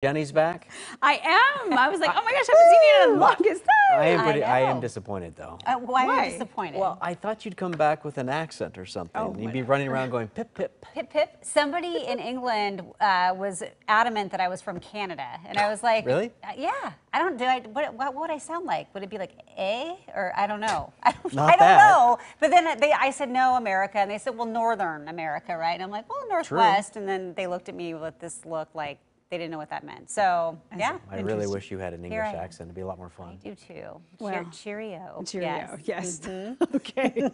Jenny's back? I am. I was like, oh my gosh, I haven't seen you in the longest time. I am disappointed though. Why are you disappointed? Well, I thought you'd come back with an accent or something. Oh, you'd be running around going pip pip. Pip pip. Somebody in England was adamant that I was from Canada, and I was like, really? Yeah. I don't. What would I sound like? Would it be like or I don't know. I don't know. But then I said no, America, and they said, well, Northern America, right? And I'm like, well, Northwest. True. And then they looked at me with this look like they didn't know what that meant. So, yeah. I really wish you had an English accent. It'd be a lot more fun. I do too. Well, cheerio. Cheerio, yes. Okay.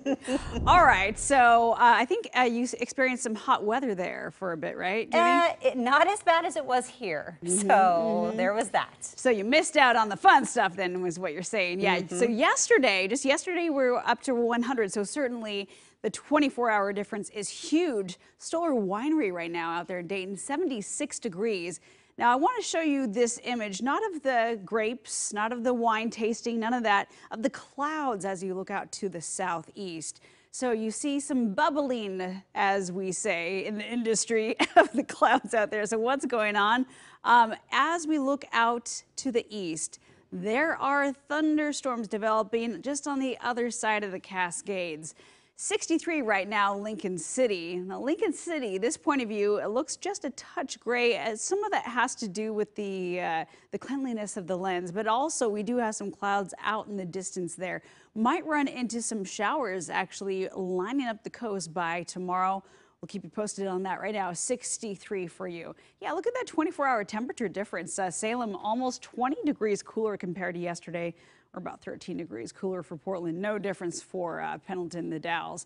All right. So I think you experienced some hot weather there for a bit, right, Judy? Not as bad as it was here. So there was that. So you missed out on the fun stuff then, was what you're saying. Yeah. So just yesterday, we were up to 100. So certainly the 24-hour difference is huge. STOLLER Winery right now out there in Dayton, 76 degrees. Now I want to show you this image, not of the grapes, not of the wine tasting, none of that, of the clouds as you look out to the southeast. So you see some bubbling, as we say in the industry, of the clouds out there. So what's going on? As we look out to the east, there are thunderstorms developing just on the other side of the Cascades. 63 right now, Lincoln City. Now, Lincoln City, this point of view, it looks just a touch gray, as some of that has to do with the cleanliness of the lens, but also we do have some clouds out in the distance there. Might run into some showers actually lining up the coast by tomorrow. We'll keep you posted on that. Right now, 63 for you. Yeah, look at that 24-hour temperature difference. Salem almost 20 degrees cooler compared to yesterday, or about 13 degrees cooler for Portland. No difference for Pendleton, the Dalles.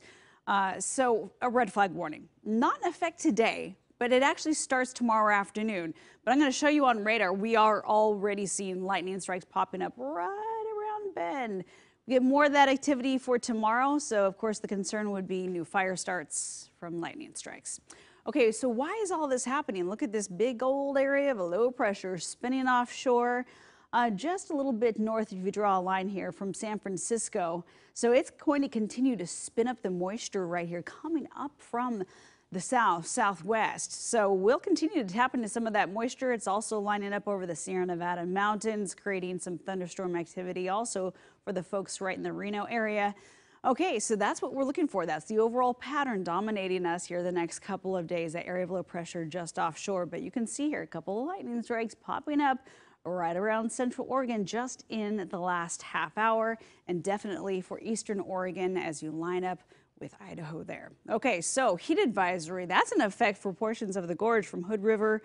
So a red flag warning. Not in effect today, but it actually starts tomorrow afternoon. But I'm going to show you on radar, we are already seeing lightning strikes popping up right around Bend. We get more of that activity for tomorrow, so of course the concern would be new fire starts from lightning strikes. Okay, so why is all this happening? Look at this big old area of a low pressure spinning offshore, just a little bit north if you draw a line here from San Francisco. So it's going to continue to spin up the moisture right here coming up from the southwest. So we'll continue to tap into some of that moisture. It's also lining up over the Sierra Nevada mountains, creating some thunderstorm activity also for the folks right in the Reno area. Okay, so that's what we're looking for. That's the overall pattern dominating us here the next couple of days, that area of low pressure just offshore. But you can see here a couple of lightning strikes popping up right around Central Oregon just in the last half hour, and definitely for Eastern Oregon as you line up with Idaho there. Okay, so heat advisory, that's in effect for portions of the gorge from Hood River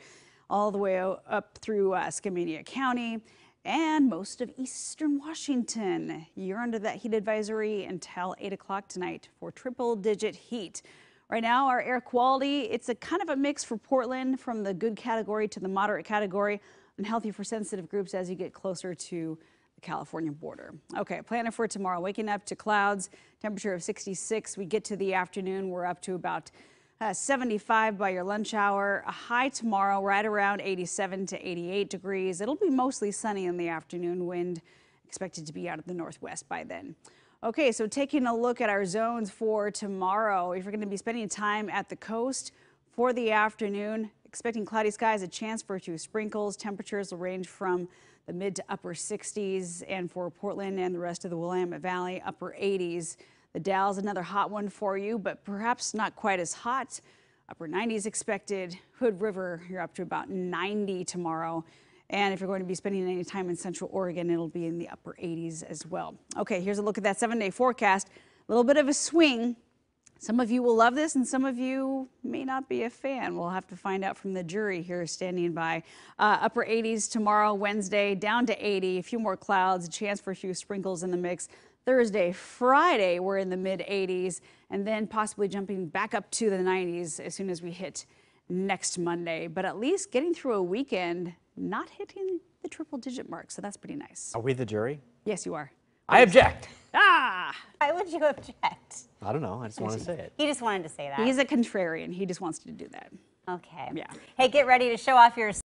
all the way up through Skamania County and most of eastern Washington. You're under that heat advisory until 8 o'clock tonight for triple-digit heat. Right now, our air quality, it's a kind of a mix for Portland from the good category to the moderate category, and healthy for sensitive groups as you get closer to the California border. Okay, planning for tomorrow, waking up to clouds, temperature of 66. We get to the afternoon, we're up to about 75 by your lunch hour. A high tomorrow right around 87 to 88 degrees. It'll be mostly sunny in the afternoon. Wind expected to be out of the northwest by then. Okay, so taking a look at our zones for tomorrow, if you're going to be spending time at the coast for the afternoon, expecting cloudy skies, a chance for a few sprinkles. Temperatures will range from the mid to upper 60s, and for Portland and the rest of the Willamette Valley, upper 80s. The Dalles, another hot one for you, but perhaps not quite as hot. Upper 90s expected. Hood River, you're up to about 90 tomorrow. And if you're going to be spending any time in Central Oregon, it'll be in the upper 80s as well. Okay, here's a look at that 7-day forecast. A little bit of a swing. Some of you will love this and some of you may not be a fan. We'll have to find out from the jury here standing by. Upper 80s tomorrow, Wednesday, down to 80. A few more clouds, a chance for a few sprinkles in the mix. Thursday, Friday, we're in the mid 80s, and then possibly jumping back up to the 90s as soon as we hit next Monday. But at least getting through a weekend, not hitting the triple-digit mark, so that's pretty nice. Are we the jury? Yes, you are. I object. Ah! Why would you object? I don't know. I just want to say it. He just wanted to say that. He's a contrarian. He just wants to do that. Okay. Yeah. Hey, get ready to show off your